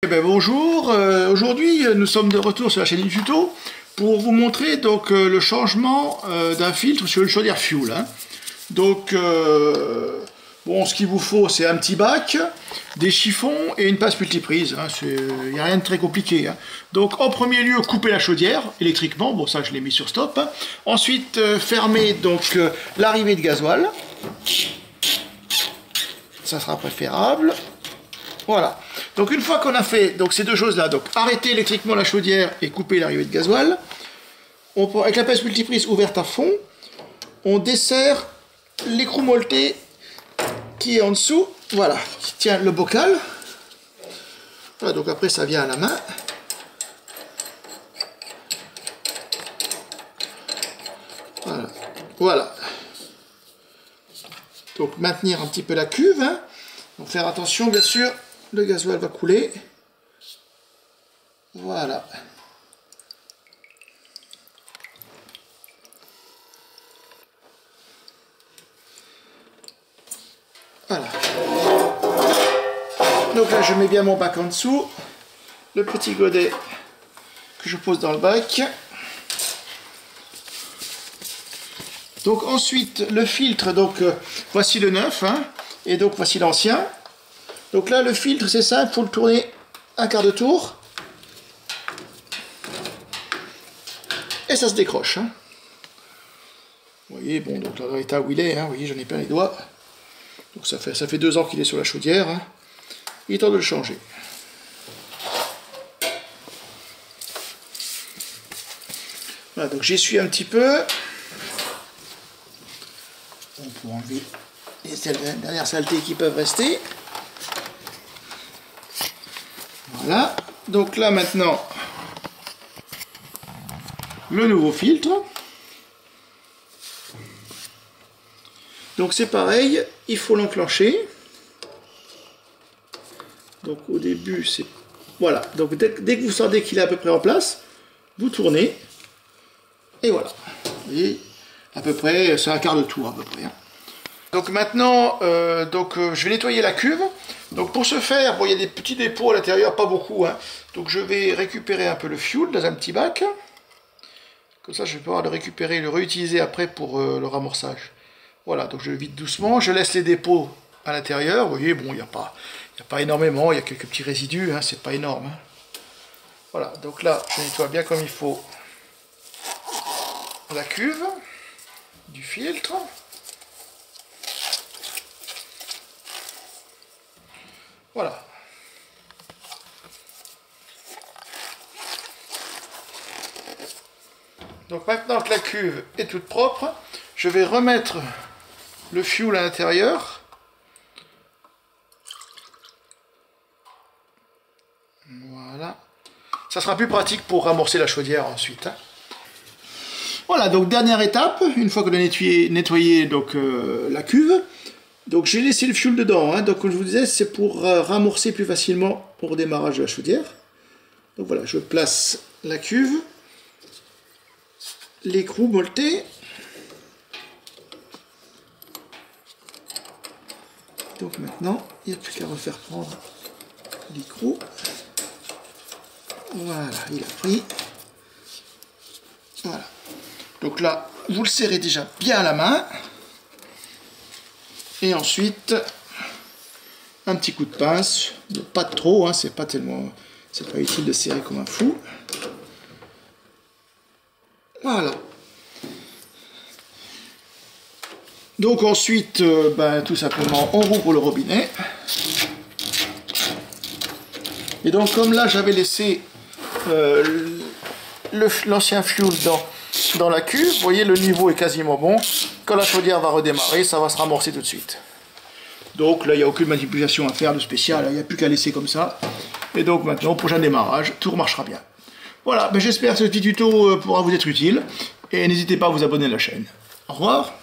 Bonjour, aujourd'hui nous sommes de retour sur la chaîne du tuto pour vous montrer donc le changement d'un filtre sur une chaudière fuel. Donc bon, ce qu'il vous faut c'est un petit bac, des chiffons et une passe multiprise. Il n'y a rien de très compliqué. Donc en premier lieu couper la chaudière électriquement, bon ça je l'ai mis sur stop. Ensuite fermer donc l'arrivée de gasoil, ça sera préférable. Voilà. Donc une fois qu'on a fait donc, ces deux choses-là, donc arrêter électriquement la chaudière et couper l'arrivée de gasoil, avec la pince multiprise ouverte à fond, on desserre l'écrou molleté qui est en dessous, voilà, qui tient le bocal. Voilà, donc après ça vient à la main. Voilà. Voilà. Donc maintenir un petit peu la cuve, donc faire attention bien sûr. Le gasoil va couler. Voilà. Voilà. Donc là, je mets bien mon bac en dessous. Le petit godet que je pose dans le bac. Donc ensuite, le filtre, donc voici le neuf, et donc voici l'ancien. Donc là, le filtre, c'est simple, il faut le tourner un quart de tour. Et ça se décroche. Vous voyez, bon, donc dans l'état où il est, vous voyez, j'en ai plein les doigts. Donc ça fait 2 ans qu'il est sur la chaudière. Il est temps de le changer. Voilà, donc j'essuie un petit peu. Pour enlever les dernières saletés qui peuvent rester. Voilà, donc là maintenant, le nouveau filtre. Donc c'est pareil, il faut l'enclencher. Donc au début, c'est... Voilà, donc dès que vous sentez qu'il est à peu près en place, vous tournez. Et voilà, vous voyez, à peu près, c'est un quart de tour à peu près. Donc maintenant, je vais nettoyer la cuve. Donc pour ce faire, bon, il y a des petits dépôts à l'intérieur, pas beaucoup. Donc je vais récupérer un peu le fuel dans un petit bac. Comme ça, je vais pouvoir le récupérer et le réutiliser après pour le ramorçage. Voilà, donc je vide doucement. Je laisse les dépôts à l'intérieur. Vous voyez, bon, il n'y a pas énormément. Il y a quelques petits résidus, c'est pas énorme. Voilà, donc là, je nettoie bien comme il faut la cuve du filtre. Voilà. Donc maintenant que la cuve est toute propre, je vais remettre le fuel à l'intérieur. Voilà. Ça sera plus pratique pour ramorcer la chaudière ensuite. Voilà, donc dernière étape, une fois qu'on a nettoyé donc, la cuve. Donc j'ai laissé le fuel dedans, donc comme je vous disais, c'est pour ramorcer plus facilement au redémarrage de la chaudière. Donc voilà, je place la cuve, l'écrou molleté. Donc maintenant, il n'y a plus qu'à refaire prendre l'écrou. Voilà, il a pris. Voilà. Donc là, vous le serrez déjà bien à la main. Et ensuite, un petit coup de pince, pas trop, c'est pas utile de serrer comme un fou. Voilà. Donc ensuite, tout simplement, on rouvre le robinet. Et donc comme là, j'avais laissé l'ancien fuel dans la cuve, vous voyez, le niveau est quasiment bon. Quand la chaudière va redémarrer, ça va se ramorcer tout de suite. Donc là, il n'y a aucune manipulation à faire de spécial, il n'y a plus qu'à laisser comme ça. Et donc maintenant, au prochain démarrage, tout marchera bien. Voilà, j'espère que ce petit tuto pourra vous être utile. Et n'hésitez pas à vous abonner à la chaîne. Au revoir.